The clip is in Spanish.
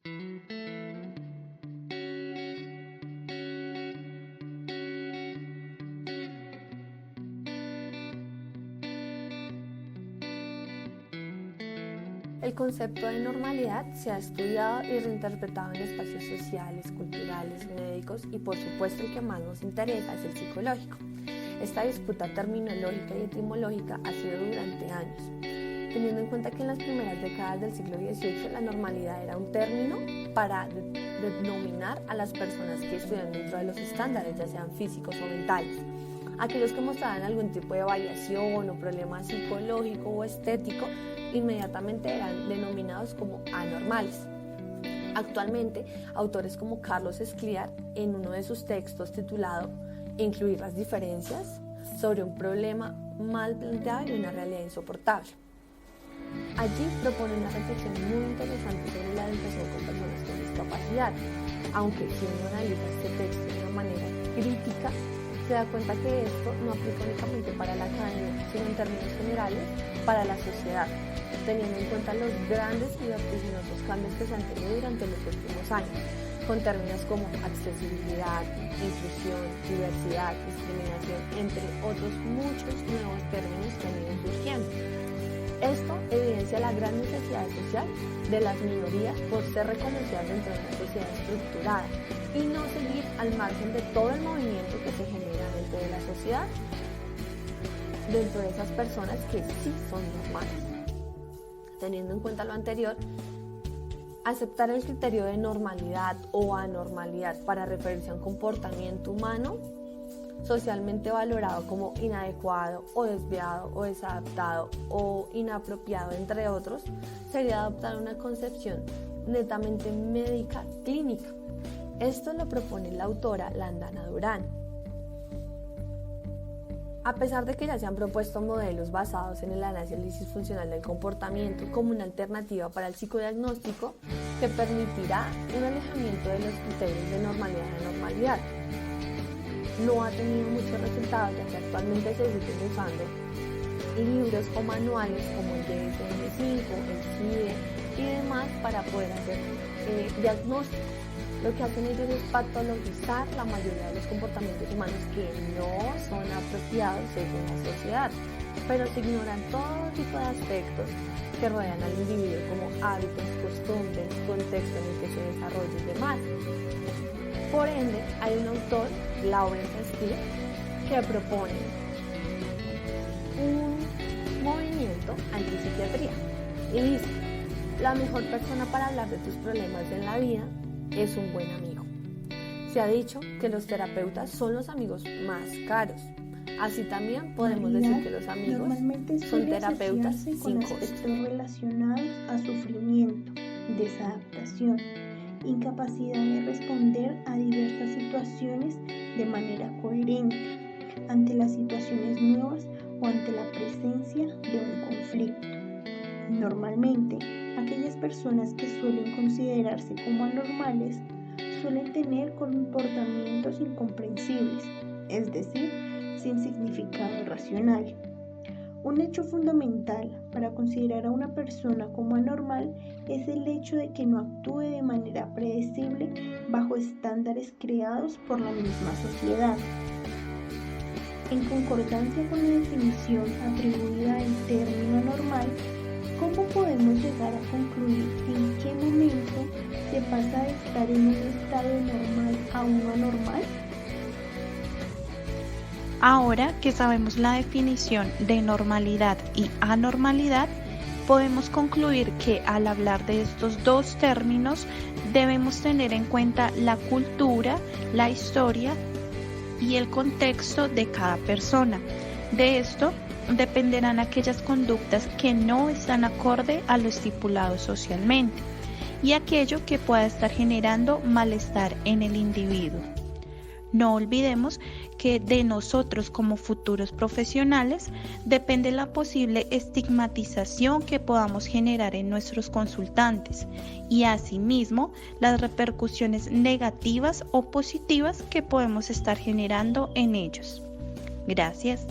El concepto de normalidad se ha estudiado y reinterpretado en espacios sociales, culturales, médicos y por supuesto el que más nos interesa es el psicológico. Esta disputa terminológica y etimológica ha sido durante años, teniendo en cuenta que en las primeras décadas del siglo XVIII la normalidad era un término para denominar a las personas que estudian dentro de los estándares, ya sean físicos o mentales. Aquellos que mostraban algún tipo de variación o problema psicológico o estético inmediatamente eran denominados como anormales. Actualmente, autores como Carlos Escliar, en uno de sus textos titulado Incluir las diferencias, sobre un problema mal planteado y una realidad insoportable. Allí propone una reflexión muy interesante sobre la educación con personas con discapacidad, aunque si uno analiza este texto de una manera crítica, se da cuenta que esto no aplica únicamente para la academia, sino en términos generales para la sociedad, teniendo en cuenta los grandes y vertiginosos cambios que se han tenido durante los últimos años, con términos como accesibilidad, inclusión, diversidad, discriminación, entre otros muchos nuevos términos que han ido surgiendo. Esto evidencia la gran necesidad social de las minorías por ser reconocidas dentro de una sociedad estructurada y no seguir al margen de todo el movimiento que se genera dentro de la sociedad, dentro de esas personas que sí son normales. Teniendo en cuenta lo anterior, aceptar el criterio de normalidad o anormalidad para referirse a un comportamiento humano socialmente valorado como inadecuado o desviado o desadaptado o inapropiado, entre otros, sería adoptar una concepción netamente médica clínica. Esto lo propone la autora Landana Durán. A pesar de que ya se han propuesto modelos basados en el análisis funcional del comportamiento como una alternativa para el psicodiagnóstico que permitirá un alejamiento de los criterios de normalidad y anormalidad, no ha tenido muchos resultados, ya que actualmente se siguen usando libros o manuales como el DSM-5, el CIE y demás para poder hacer diagnóstico. Lo que hacen ellos es patologizar la mayoría de los comportamientos humanos que no son apropiados según la sociedad, pero se ignoran todo tipo de aspectos que rodean al individuo como hábitos, costumbres, contexto en el que se desarrolla y demás. Por ende, hay un autor, Lawrence Steele, que propone un movimiento antipsiquiatría y dice: la mejor persona para hablar de tus problemas en la vida es un buen amigo. Se ha dicho que los terapeutas son los amigos más caros. Así también podemos decir que los amigos son terapeutas sin costo. Relacionados a sufrimiento, desadaptación, incapacidad de responder a diversas situaciones de manera coherente, ante las situaciones nuevas o ante la presencia de un conflicto. Normalmente, aquellas personas que suelen considerarse como anormales suelen tener comportamientos incomprensibles, es decir, sin significado racional. Un hecho fundamental para considerar a una persona como anormal es el hecho de que no actúe de manera predecible bajo estándares creados por la misma sociedad. En concordancia con la definición atribuida al término anormal, ¿cómo podemos llegar a concluir en qué momento se pasa de estar en un estado normal a uno anormal? Ahora que sabemos la definición de normalidad y anormalidad, podemos concluir que al hablar de estos dos términos debemos tener en cuenta la cultura, la historia y el contexto de cada persona. De esto dependerán aquellas conductas que no están acorde a lo estipulado socialmente y aquello que pueda estar generando malestar en el individuo. No olvidemos que de nosotros como futuros profesionales depende la posible estigmatización que podamos generar en nuestros consultantes y asimismo las repercusiones negativas o positivas que podemos estar generando en ellos. Gracias.